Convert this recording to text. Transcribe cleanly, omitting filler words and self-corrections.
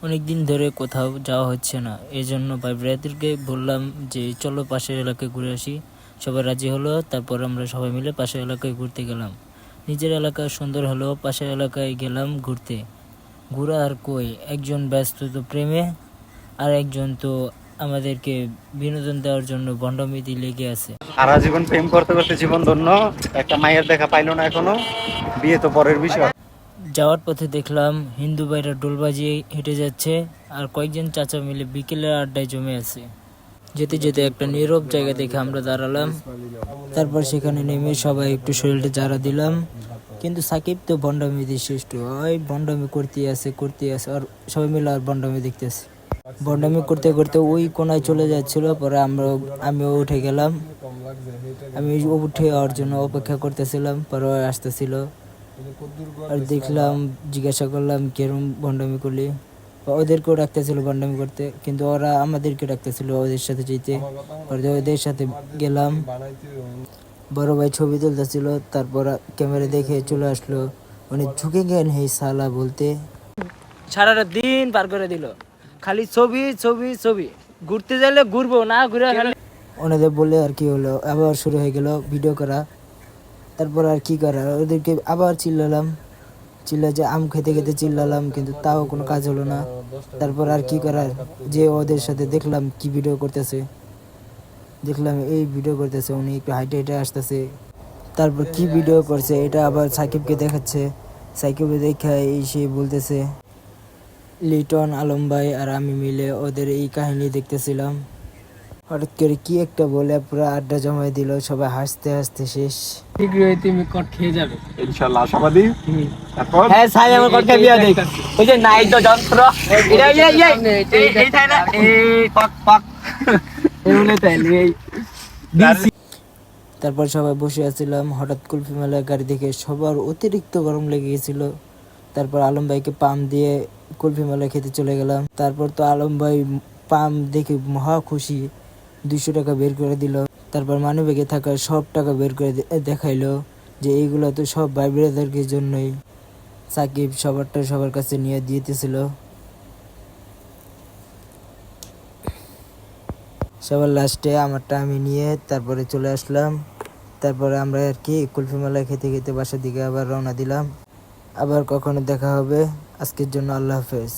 অনেক দিন ধরে কোথাও যাওয়া হচ্ছে না, এই জন্য ভাই ব্রাদারকে বললাম যে চলো পাশের এলাকায় ঘুরে আসি। সবাই রাজি হলো, তারপর আমরা সবাই মিলে পাশের এলাকায় ঘুরতে গেলাম। নিজের এলাকা সুন্দর হলো, পাশের এলাকায় গেলাম ঘুরতে। ঘুরা আর কই, একজন ব্যস্ত তো প্রেমে, আর একজন তো আমাদেরকে বিনোদন দেওয়ার জন্য ভণ্ডামিতে লেগে আছে। সারা জীবন প্রেম করতে করতে জীবন ধন্য, একটা মায়ের দেখা পাইলো না এখনো, বিয়ে তো পরের বিষয়। যাওয়ার পথে দেখলাম হিন্দু ভাইরা ডোল বাজিয়ে হেঁটে যাচ্ছে, আর কয়েকজন চাচা মিলে বিকেলের আড্ডায় জমে আছে। যেতে যেতে একটা নীরব জায়গা দেখে আমরা দাঁড়ালাম। তারপর সেখানে নেমে সবাই একটু শরীরটা জারা দিলাম। কিন্তু সাকিব তো ভণ্ডামি শ্রেষ্ঠ, ওই ভণ্ডামি করতে আছে আর সবাই মিলে আর ভণ্ডামি দেখতেছে। ভণ্ডামি করতে করতে ওই কোনায় চলে যাচ্ছিল, পরে আমিও উঠে গেলাম। আমি উঠে ওর জন্য অপেক্ষা করতেছিলাম, পরে ও আসতেছিল। আর দেখলাম, জিজ্ঞাসা করলাম কেরম ভণ্ডামি করলি। ওদেরকেও ডাকতেছিল ভণ্ডামি করতে, কিন্তু ওরা আমাদেরকে ডাকতেছিল ওদের সাথে যেতে। ওদের সাথে গেলাম। বড় ভাই ছবি তুলতেছিল, তারপর ক্যামেরা দেখে চলে আসলো। মানে ঝুঁকে গেন হে সালা বলতে সারাটা দিন পার করে দিল, খালি ছবি ছবি ছবি। ঘুরতে গেলে ঘুরবো না, ঘুরে ওনাদের বলে আর কি হলো, আবার শুরু হয়ে গেল ভিডিও করা। তারপর আর কি করা, ওদেরকে আবার যে আম খেতে খেতে চিল্লালাম, কিন্তু তাও কোনো কাজ হলো না। তারপর আর কি করার, যে ওদের সাথে দেখলাম কি ভিডিও করতেছে, দেখলাম এই ভিডিও করতেছে, উনি একটু হাইটে হাইটে আসতেছে। তারপর কি ভিডিও করছে এটা আবার সাকিবকে দেখাচ্ছে। সাকিবকে দেখা সে বলতেছে, লিটন, আলম ভাই আর আমি মিলে ওদের এই কাহিনী দেখতেছিলাম। হঠাৎ করে কি একটা বলে পুরো আড্ডা জমাই দিল, সবাই হাসতে হাসতে শেষ। শীঘ্রই তুমি কট খেয়ে যাবে ইনশাআল্লাহ, আশাবাদী। তারপর হ্যাঁ সাই আমার কট খেয়ে বিয়া দেখ, ওই যে নাই তো যন্ত্র এটা এই তাই না, এই পাক পাক এমনে তাই এই। তারপর সবাই বসে আছিলাম, হঠাৎ কুলফি মেলার গাড়ি দেখে সবার অতিরিক্ত গরম লেগে গেছিল। তারপর আলম ভাইকে পাম দিয়ে কুলফি মেলা খেতে চলে গেলাম। তারপর তো আলম ভাই পাম দেখে মহা খুশি, 200 টাকা বের করে দিল। তারপর মানিব্যাগে থাকা সব টাকা বের করে দেখাইলো যে এইগুলো তো সব ভাই ব্রাদারদের জন্যই। সাকিব সবারটা সবার কাছে নিয়ে দিতেছিল। সবার লাস্টে আমারটা আমি নিয়ে তারপরে চলে আসলাম। তারপরে আমরা আর কি কুলফি মেলা খেতে খেতে বাসার দিকে আবার রওনা দিলাম। আবার কখনো দেখা হবে, আজকের জন্য আল্লাহ হাফেজ।